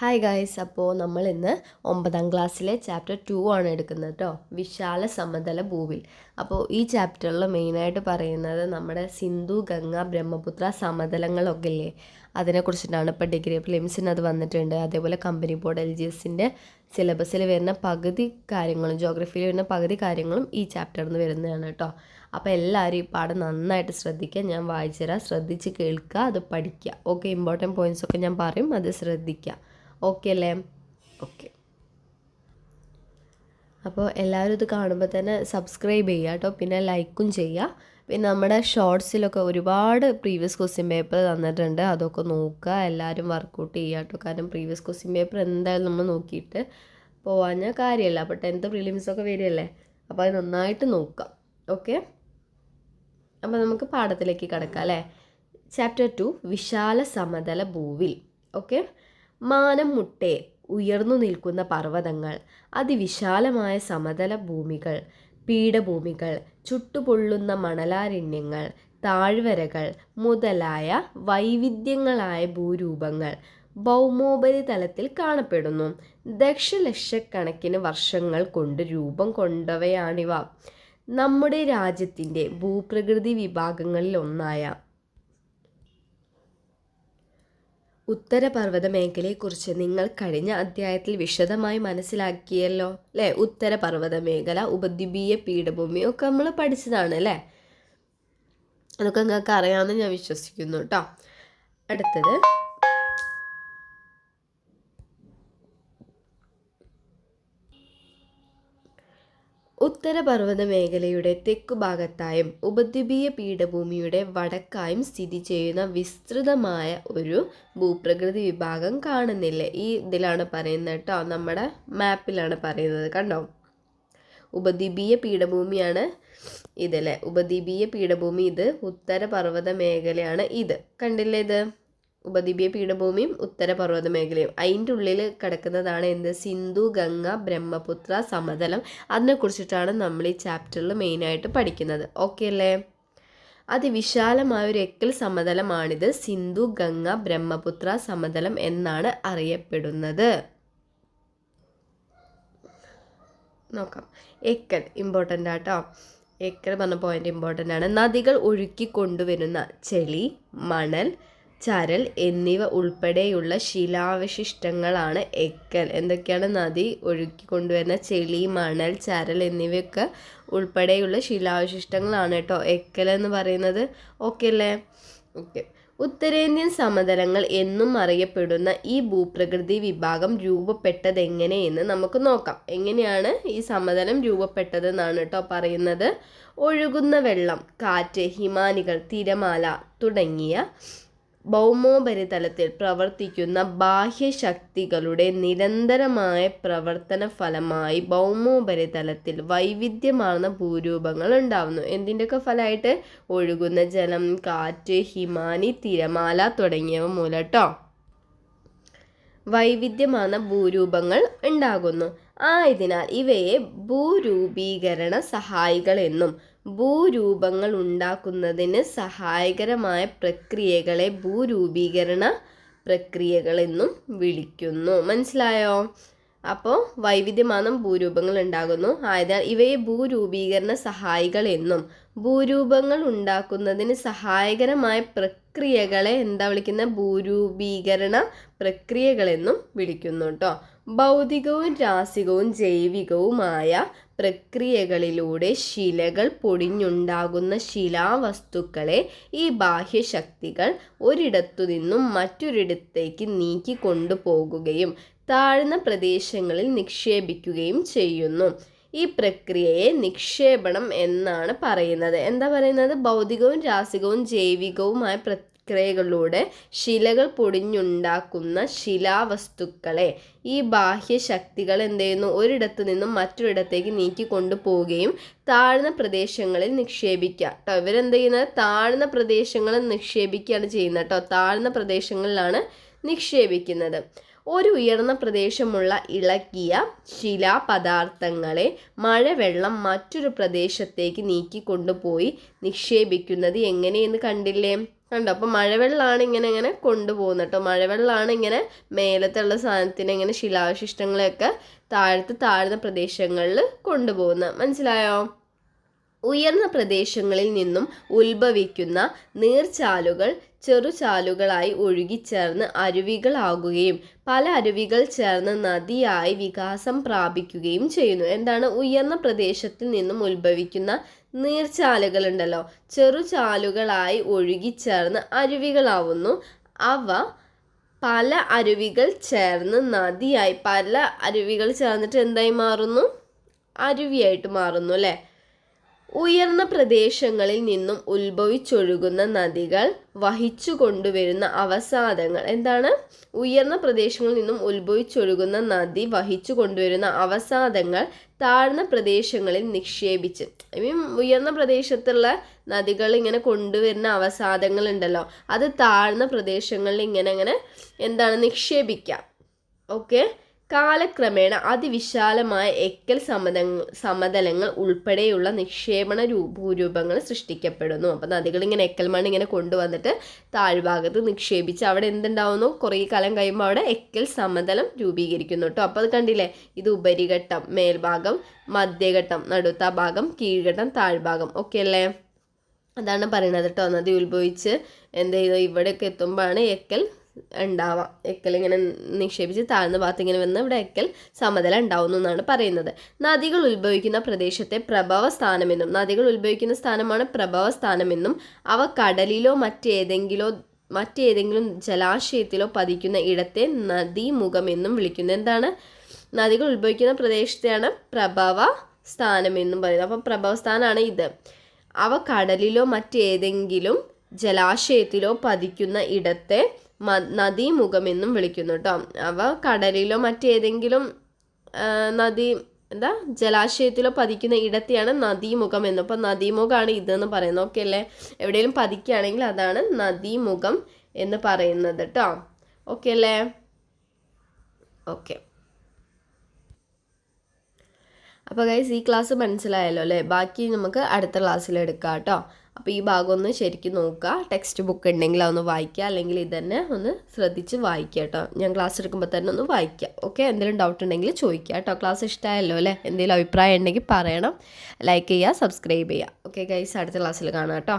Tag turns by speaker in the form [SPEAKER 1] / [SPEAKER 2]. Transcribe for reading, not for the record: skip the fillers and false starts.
[SPEAKER 1] Hi guys, അപ്പോൾ നമ്മൾ ഇന്ന് 9ാം ക്ലാസ്സിലെ ചാപ്റ്റർ 2 ആണ് എടുക്കുന്നത് കേട്ടോ. വിശാല സമതല ഭൂവിൽ. അപ്പോൾ ഈ ചാപ്റ്ററിൽ മെയിനായിട്ട് പറയുന്നത് നമ്മുടെ സിന്ധു, ഗംഗ, ബ്രഹ്മപുത്ര സമതലങ്ങളൊക്കെ ഇല്ലേ, അതിനെക്കുറിച്ചിട്ടാണ്. ഇപ്പോൾ ഡിഗ്രി പ്രിലിംസിന് അത് വന്നിട്ടുണ്ട്. അതേപോലെ കമ്പനി ബോർഡ് LGSൻ്റെ സിലബസിൽ വരുന്ന പകുതി കാര്യങ്ങളും ജോഗ്രഫിയിൽ വരുന്ന പകുതി കാര്യങ്ങളും ഈ ചാപ്റ്ററിൽ നിന്ന് വരുന്നതാണ് കേട്ടോ. അപ്പോൾ എല്ലാവരും ഈ പാഠം നന്നായിട്ട് ശ്രദ്ധിക്കുക. ഞാൻ വായിച്ചു തരാം, ശ്രദ്ധിച്ച് കേൾക്കുക, അത് പഠിക്കുക. ഓക്കെ, ഇമ്പോർട്ടൻറ്റ് പോയിൻറ്റ്സൊക്കെ ഞാൻ പറയും, അത് ശ്രദ്ധിക്കുക. ഓക്കെ അല്ലേ? ഓക്കെ. അപ്പോൾ എല്ലാവരും ഇത് കാണുമ്പോൾ തന്നെ സബ്സ്ക്രൈബ് ചെയ്യുക കേട്ടോ, പിന്നെ ലൈക്കും ചെയ്യുക. പിന്നെ നമ്മുടെ ഷോർട്സിലൊക്കെ ഒരുപാട് പ്രീവിയസ് ക്വസ്റ്റ്യൻ പേപ്പർ തന്നിട്ടുണ്ട്, അതൊക്കെ നോക്കുക. എല്ലാവരും വർക്കൗട്ട് ചെയ്യുക കേട്ടോ. കാരണം പ്രീവിയസ് ക്വസ്റ്റ്യൻ പേപ്പർ എന്തായാലും നമ്മൾ നോക്കിയിട്ട് പോവാഞ്ഞ കാര്യമല്ല. അപ്പോൾ 10th പ്രിലിംസൊക്കെ വരികയല്ലേ, അപ്പോൾ അത് നന്നായിട്ട് നോക്കാം. ഓക്കെ, അപ്പോൾ നമുക്ക് പാഠത്തിലേക്ക് കിടക്കാം അല്ലേ. ചാപ്റ്റർ 2 വിശാല സമതല ഭൂവിൽ. ഓക്കെ. മാനം മുട്ടേ ഉയർന്നു നിൽക്കുന്ന പർവ്വതങ്ങൾ, അതിവിശാലമായ സമതല ഭൂമികൾ, പീഠഭൂമികൾ, ചുട്ടുപൊള്ളുന്ന മണലാരണ്യങ്ങൾ, താഴ്വരകൾ മുതലായ വൈവിധ്യങ്ങളായ ഭൂരൂപങ്ങൾ ഭൗമോപരിതലത്തിൽ കാണപ്പെടുന്നു. ദശലക്ഷക്കണക്കിന് വർഷങ്ങൾ കൊണ്ട് രൂപം കൊണ്ടവയാണിവ. നമ്മുടെ രാജ്യത്തിൻ്റെ ഭൂപ്രകൃതി വിഭാഗങ്ങളിൽ ഒന്നായ ഉത്തരപർവ്വത മേഖലയെക്കുറിച്ച് നിങ്ങൾ കഴിഞ്ഞ അധ്യായത്തിൽ വിശദമായി മനസ്സിലാക്കിയല്ലോ അല്ലേ. ഉത്തരപർവ്വത മേഖല, ഉപദ്വീപീയ പീഠഭൂമി ഒക്കെ നമ്മൾ പഠിച്ചതാണ് അല്ലേ. അതൊക്കെ നിങ്ങൾക്ക് അറിയാമെന്ന് ഞാൻ വിശ്വസിക്കുന്നു കേട്ടോ. അടുത്തത് ഉത്തരപർവ്വത മേഖലയുടെ തെക്കുഭാഗത്തായും ഉപദ്വീപീയ പീഠഭൂമിയുടെ വടക്കായും സ്ഥിതി ചെയ്യുന്ന വിസ്തൃതമായ ഒരു ഭൂപ്രകൃതി വിഭാഗം കാണുന്നില്ലേ. ഈ ഇതിലാണ് പറയുന്നത് കേട്ടോ, നമ്മുടെ മാപ്പിലാണ് പറയുന്നത്. കണ്ടോ, ഉപദ്വീപീയ പീഠഭൂമിയാണ് ഇതല്ലേ. ഉപദ്വീപീയ പീഠഭൂമി ഇത്, ഉത്തരപർവ്വത മേഖലയാണ് ഇത്. കണ്ടില്ലേ, ഇത് ഉപദ്വീപീയ പീഠഭൂമിയും ഉത്തരപർവ്വത മേഖലയും. അതിൻ്റെ ഉള്ളിൽ കിടക്കുന്നതാണ് എന്ത്, സിന്ധു, ഗംഗ, ബ്രഹ്മപുത്ര സമതലം. അതിനെക്കുറിച്ചിട്ടാണ് നമ്മൾ ഈ ചാപ്റ്ററിൽ മെയിനായിട്ട് പഠിക്കുന്നത്. ഓക്കെ അല്ലേ. അതിവിശാലമായ ഒരു എക്കൽ സമതലമാണിത്. സിന്ധു, ഗംഗ, ബ്രഹ്മപുത്ര സമതലം എന്നാണ് അറിയപ്പെടുന്നത്. നോക്കാം. എക്കൽ ഇമ്പോർട്ടൻ്റ് ആട്ടോ. എക്കൽ പറഞ്ഞ പോയിന്റ് ഇമ്പോർട്ടൻ്റ് ആണ്. നദികൾ ഒഴുക്കി കൊണ്ടുവരുന്ന ചെളി, മണൽ, ചരൽ എന്നിവ ഉൾപ്പെടെയുള്ള ശിലാവശിഷ്ടങ്ങളാണ് എക്കൽ. എന്തൊക്കെയാണ്? നദി ഒഴുക്കി കൊണ്ടുവരുന്ന ചെളി, മണൽ, ചരൽ എന്നിവയൊക്കെ ഉൾപ്പെടെയുള്ള ശിലാവശിഷ്ടങ്ങളാണ് കേട്ടോ എക്കൽ എന്ന് പറയുന്നത്. ഓക്കെ അല്ലേ. ഓക്കെ. ഉത്തരേന്ത്യൻ സമതലങ്ങൾ എന്നും അറിയപ്പെടുന്ന ഈ ഭൂപ്രകൃതി വിഭാഗം രൂപപ്പെട്ടതെങ്ങനെയെന്ന് നമുക്ക് നോക്കാം. എങ്ങനെയാണ് ഈ സമതലം രൂപപ്പെട്ടതെന്നാണ് കേട്ടോ പറയുന്നത്. ഒഴുകുന്ന വെള്ളം, കാറ്റ്, ഹിമാനികൾ, തിരമാല തുടങ്ങിയ ഭൗമോപരിതലത്തിൽ പ്രവർത്തിക്കുന്ന ബാഹ്യശക്തികളുടെ നിരന്തരമായ പ്രവർത്തന ഫലമായി ഭൗമോപരിതലത്തിൽ വൈവിധ്യമാർന്ന ഭൂരൂപങ്ങൾ ഉണ്ടാവുന്നു. എന്തിൻ്റെയൊക്കെ ഫലമായിട്ട്? ഒഴുകുന്ന ജലം, കാറ്റ്, ഹിമാനി, തിരമാല തുടങ്ങിയവ മൂലം കേട്ടോ വൈവിധ്യമാർന്ന ഭൂരൂപങ്ങൾ ഉണ്ടാകുന്നു. ആയതിനാൽ ഇവയെ ഭൂരൂപീകരണ സഹായികൾ എന്നും ഭൂരൂപങ്ങൾ ഉണ്ടാക്കുന്നതിന് സഹായകരമായ പ്രക്രിയകളെ ഭൂരൂപീകരണ പ്രക്രിയകളെന്നും വിളിക്കുന്നു. മനസ്സിലായോ? അപ്പോൾ വൈവിധ്യമാർന്ന ഭൂരൂപങ്ങൾ ഉണ്ടാകുന്നു. ആയതിനാൽ ഇവയെ ഭൂരൂപീകരണ സഹായികൾ എന്നും ഭൂരൂപങ്ങൾ ഉണ്ടാക്കുന്നതിന് സഹായകരമായ പ്രക്രിയകളെ എന്താ വിളിക്കുന്ന? ഭൂരൂപീകരണ പ്രക്രിയകളെന്നും വിളിക്കുന്നു കേട്ടോ. ഭൗതികവും രാസികവും ജൈവികവുമായ പ്രക്രിയകളിലൂടെ ശിലകൾ പൊടിഞ്ഞുണ്ടാകുന്ന ശിലാവസ്തുക്കളെ ഈ ബാഹ്യശക്തികൾ ഒരിടത്തു നിന്നും മറ്റൊരിടത്തേക്ക് നീക്കി കൊണ്ടുപോകുകയും താഴ്ന്ന പ്രദേശങ്ങളിൽ നിക്ഷേപിക്കുകയും ചെയ്യുന്നു. ഈ പ്രക്രിയയെ നിക്ഷേപണം എന്നാണ് പറയുന്നത്. എന്താ പറയുന്നത്? ഭൗതികവും രാസികവും ജൈവികവുമായ പ്രക്രിയകളിലൂടെ ശിലകൾ പൊടിഞ്ഞുണ്ടാക്കുന്ന ശിലാവസ്തുക്കളെ ഈ ബാഹ്യശക്തികൾ എന്ത് ചെയ്യുന്നു? ഒരിടത്തു നിന്നും മറ്റൊരിടത്തേക്ക് നീക്കി കൊണ്ടുപോവുകയും താഴ്ന്ന പ്രദേശങ്ങളിൽ നിക്ഷേപിക്കുക കേട്ടോ. ഇവരെന്ത് ചെയ്യുന്നത്? താഴ്ന്ന പ്രദേശങ്ങളിൽ നിക്ഷേപിക്കുകയാണ് ചെയ്യുന്നത് കേട്ടോ. താഴ്ന്ന പ്രദേശങ്ങളിലാണ് നിക്ഷേപിക്കുന്നത്. ഒരു ഉയർന്ന പ്രദേശമുള്ള ഇളകിയ ശിലാപദാർത്ഥങ്ങളെ മഴവെള്ളം മറ്റൊരു പ്രദേശത്തേക്ക് നീക്കിക്കൊണ്ടുപോയി നിക്ഷേപിക്കുന്നത് എങ്ങനെയെന്ന് കണ്ടില്ലേ? കണ്ടോ? അപ്പോൾ മഴവെള്ളമാണ് ഇങ്ങനെ കൊണ്ടുപോകുന്നത് കേട്ടോ. മഴവെള്ളമാണ് ഇങ്ങനെ മേലത്തുള്ള സാധനത്തിനെ ഇങ്ങനെ ശിലാവശിഷ്ടങ്ങളെയൊക്കെ താഴ്ന്ന പ്രദേശങ്ങളിൽ കൊണ്ടുപോകുന്നത്. മനസ്സിലായോ? ഉയർന്ന പ്രദേശങ്ങളിൽ നിന്നും ഉത്ഭവിക്കുന്ന നീർച്ചാലുകൾ ചെറുചാലുകളായി ഒഴുകിച്ചേർന്ന് അരുവികളാകുകയും പല അരുവികൾ ചേർന്ന് നദിയായി വികാസം പ്രാപിക്കുകയും ചെയ്യുന്നു. എന്താണ്? ഉയർന്ന പ്രദേശത്തിൽ നിന്നും ഉത്ഭവിക്കുന്ന നീർച്ചാലുകൾ ഉണ്ടല്ലോ, ചെറുചാലുകളായി ഒഴുകിച്ചേർന്ന് അരുവികളാവുന്നു. അവ പല അരുവികൾ ചേർന്ന് നദിയായി, പല അരുവികൾ ചേർന്നിട്ട് എന്തായി മാറുന്നു? അരുവിയായിട്ട് മാറുന്നു അല്ലേ? ഉയർന്ന പ്രദേശങ്ങളിൽ നിന്നും ഉത്ഭവിച്ചൊഴുകുന്ന നദികൾ വഹിച്ചു കൊണ്ടുവരുന്ന അവസാദങ്ങൾ. എന്താണ്? ഉയർന്ന പ്രദേശങ്ങളിൽ നിന്നും ഉത്ഭവിച്ചൊഴുകുന്ന നദി വഹിച്ചു കൊണ്ടുവരുന്ന അവസാദങ്ങൾ താഴ്ന്ന പ്രദേശങ്ങളിൽ നിക്ഷേപിച്ച്, ഉയർന്ന പ്രദേശത്തുള്ള നദികൾ ഇങ്ങനെ കൊണ്ടുവരുന്ന അവസാദങ്ങൾ ഉണ്ടല്ലോ, അത് താഴ്ന്ന പ്രദേശങ്ങളിൽ ഇങ്ങനെ എന്താണ്? നിക്ഷേപിക്കാം. ഓക്കെ. കാലക്രമേണ അതിവിശാലമായ എക്കൽ സമതലങ്ങൾ ഉൾപ്പെടെയുള്ള നിക്ഷേപണ ഭൂരൂപങ്ങൾ സൃഷ്ടിക്കപ്പെടുന്നു. അപ്പം നദികൾ ഇങ്ങനെ എക്കൽ മണ്ണ് ഇങ്ങനെ കൊണ്ടുവന്നിട്ട് താഴ്ഭാഗത്ത് നിക്ഷേപിച്ച് അവിടെ എന്തുണ്ടാവുന്നു? കുറേ കാലം കഴിയുമ്പോൾ അവിടെ എക്കൽ സമതലം രൂപീകരിക്കുന്നു കേട്ടോ. അപ്പോൾ അത് കണ്ടില്ലേ? ഇത് ഉപരിഘട്ടം, മേൽഭാഗം, മധ്യഘട്ടം, നടുത്ത ഭാഗം, കീഴ്ഘട്ടം, താഴ്ഭാഗം. ഓക്കെ അല്ലേ? അതാണ് പറയുന്നത് കേട്ടോ. നദി ഉത്ഭവിച്ച് എന്ത് ചെയ്തു ഇവിടെയൊക്കെ എത്തുമ്പോഴാണ് എക്കൽ ഉണ്ടാവാം. എക്കൽ ഇങ്ങനെ നിക്ഷേപിച്ച് താഴ്ന്ന ഭാഗത്ത് ഇങ്ങനെ വന്ന് ഇവിടെ എക്കൽ സമതലം ഉണ്ടാവുന്നു എന്നാണ് പറയുന്നത്. നദികൾ ഉത്ഭവിക്കുന്ന പ്രദേശത്തെ പ്രഭവ സ്ഥാനമെന്നും, നദികൾ ഉത്ഭവിക്കുന്ന സ്ഥാനമാണ് പ്രഭവ സ്ഥാനമെന്നും അവ കടലിലോ മറ്റേതെങ്കിലും ജലാശയത്തിലോ പതിക്കുന്ന ഇടത്തെ നദീമുഖമെന്നും വിളിക്കുന്നു. എന്താണ്? നദികൾ ഉത്ഭവിക്കുന്ന പ്രദേശത്തെയാണ് പ്രഭവ സ്ഥാനമെന്നും പറയുന്നത്. അപ്പം പ്രഭവ സ്ഥാനമാണ് ഇത്. അവ കടലിലോ മറ്റേതെങ്കിലും ജലാശയത്തിലോ പതിക്കുന്ന ഇടത്തെ നദീമുഖമെന്നും വിളിക്കുന്നു കേട്ടോ. അവ കടലിലോ മറ്റേതെങ്കിലും ജലാശയത്തിലോ പതിക്കുന്ന ഇടത്തെയാണ് നദീമുഖം എന്ന്. അപ്പം നദീമുഖമാണ് ഇതെന്ന് പറയുന്നത്. ഓക്കെ അല്ലേ? എവിടെയെങ്കിലും പതിക്കുകയാണെങ്കിൽ അതാണ് നദീമുഖം എന്ന് പറയുന്നത് കേട്ടോ. ഓക്കെ അല്ലേ? ഓക്കെ. അപ്പോൾ ഗൈസ്, ഈ ക്ലാസ് മനസ്സിലായല്ലോ അല്ലേ? ബാക്കി നമുക്ക് അടുത്ത ക്ലാസ്സിൽ എടുക്കാം കേട്ടോ. അപ്പോൾ ഈ ഭാഗം ഒന്ന് ശരിക്കും നോക്കുക. ടെക്സ്റ്റ് ബുക്ക് ഉണ്ടെങ്കിൽ അതൊന്ന് വായിക്കുക, അല്ലെങ്കിൽ ഇതന്നെ ഒന്ന് ശ്രദ്ധിച്ച് വായിക്കുക കേട്ടോ. ഞാൻ ക്ലാസ് എടുക്കുമ്പോൾ തന്നെ ഒന്ന് വായിക്കുക. ഓക്കെ. എന്തെങ്കിലും ഡൗട്ട് ഉണ്ടെങ്കിൽ ചോദിക്കുക കേട്ടോ. ക്ലാസ് ഇഷ്ടമായല്ലോ അല്ലേ? എന്തെങ്കിലും അഭിപ്രായം ഉണ്ടെങ്കിൽ പറയണം. ലൈക്ക് ചെയ്യുക, സബ്സ്ക്രൈബ് ചെയ്യുക. ഓക്കെ ഗൈസ്, അടുത്ത ക്ലാസ്സിൽ കാണാം കേട്ടോ.